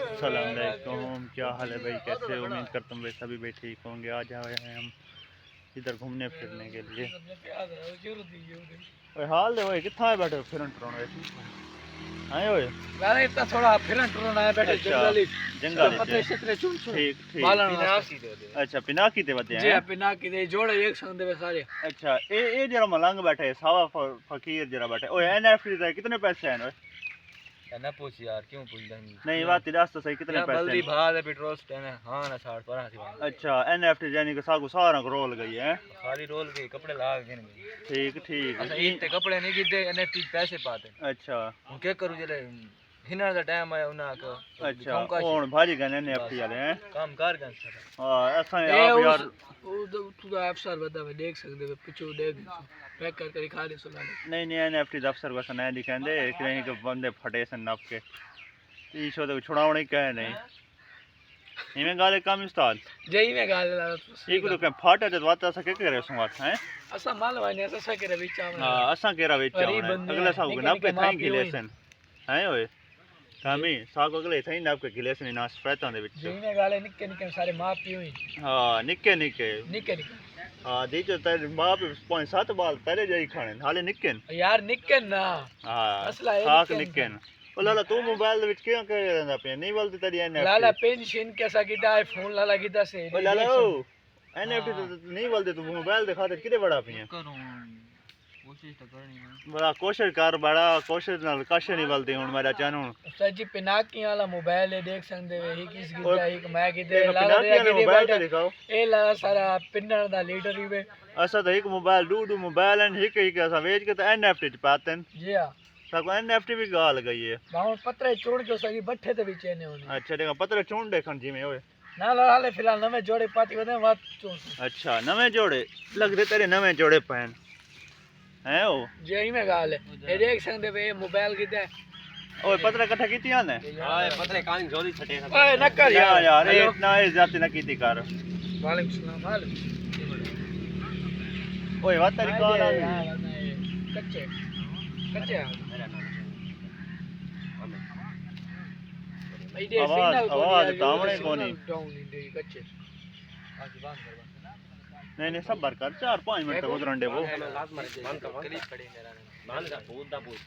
अस्सलाम वालेकुम, क्या हाल है भाई, कैसे? उम्मीद करता हूँ सभी भाई ठीक होंगे। आज आए हैं हम इधर घूमने फिरने के लिए। ओए हाल दे भाई, कितना है बैठे फिरन टुरन आए ओए? अरे इतना थोड़ा फिरन टुरन आए बैठे जंगली जंगल पत्ते क्षेत्र चुन चुन ठीक ठीक। पिनाकी दे अच्छा पिनाकी ते वदे जी हैं। पिनाकी दे जोड़े एक संग दे सारे। अच्छा ए जरा मलंग बैठे सावा फकीर जरा बैठे। ओए एनएफटी दे कितने पैसे हैं ओए? ना पूछ यार, क्यों पूछ रही? नहीं बात दस तो सही, कितने पैसे बल्दी भाव है पेट्रोल स्टैंड है। हां ना 60 पर अच्छा एनएफटी यानी कि सागु सारा को रोल गई है, सारी रोल गई, कपड़े लाग गए नहीं। ठीक ठीक। अच्छा इतने कपड़े नहीं गिदे, एनएफटी पैसे पाते। अच्छा हूं क्या करू जले हिना दा टाइम आया उना को। अच्छा कौन भाजी गने एनएफटी वाले हैं? काम कर गन सर। हां ऐसा आप यार तू अफसर बता मैं देख सकदे वे पिछू देख पैक कर कर खा दे सुना। नहीं नहीं एनएफटी अफसर को सुना दिखांदे कहीं के बंदे फटे सन नाप के ई शो तो छुड़ावणे कहे नहीं इमे गाले काम उस्ताद जई में गाल एक तो के फाटा जद वाता सा के करे सुवात है असा माल वाने असा करे विचा में। हां असा केरा विचा अगले साहब के नाप पे थाई गिलेसन है ओए कामी साग अगले थाई नाप के गिलेसन ना सफेता दे विच जई में गाले निक्के निक्के सारे मां पियो ही। हां निक्के निक्के निक्के निक्के हां दी जो तेरे बाप 5-7 बाल पहले जाई खाने हाले निक्के यार निक्के ना। हां असला है साग निक्के ओ लाला तू मोबाइल दे विच क्यों कर रहा पे नहीं बोलते तेरी एनएफटी लाला पेंशन कैसा कीदा है फोन लाला कीदा से ओ लाला ओ एनएफटी तो नहीं बोलते तू मोबाइल दिखा दे किदे बड़ा पिए करूं कोशिश तो करनी है बड़ा कोशिश कर बड़ा कोशिश नाल कश नहीं बोलती हुन मेरा चानू सर जी पिनाकी वाला मोबाइल है देख सकदे वे ही किस कीदा ही मैं कीदे लाला पिनाकी रे मोबाइल ते दिखाओ ए लाला सारा पिन्नर दा लीडर ही वे असा तो एक मोबाइल दू मोबाइल एंड एक असा वेच के तो एनएफटी च पातन जी हां सको एनएफटी भी गाल गई है गांव पत्रे चोड़ के सगी बट्ठे ते विच ने होने। अच्छा देखा पत्र चूंड देखन जी में ओए ना लाला फिलहाल नवे जोड़े पाती वने बात चोड़। अच्छा नवे जोड़े लगदे तेरे नवे जोड़े पहन हैं ओ जई में गाल है ए देख सकदे वे मोबाइल कीदा ओए पत्र इकट्ठा कीतियां ने हां पत्रे कान जोड़ी छटे ओए न कर यार ए इतना इज्जत न कीती कर वालेकुम सलाम हाल ओए बात तेरी कॉल आ गई कच्चे कच्चे भाई दे सिग्नल को आवाज तावणे कोनी डाउन दे कच्चे आज बंद कर नहीं सबर कर 4-5 मिनट तक उधरंडे वो बंद कर क्लिप पड़ी मेरा बंद कर बहुत दा बहुत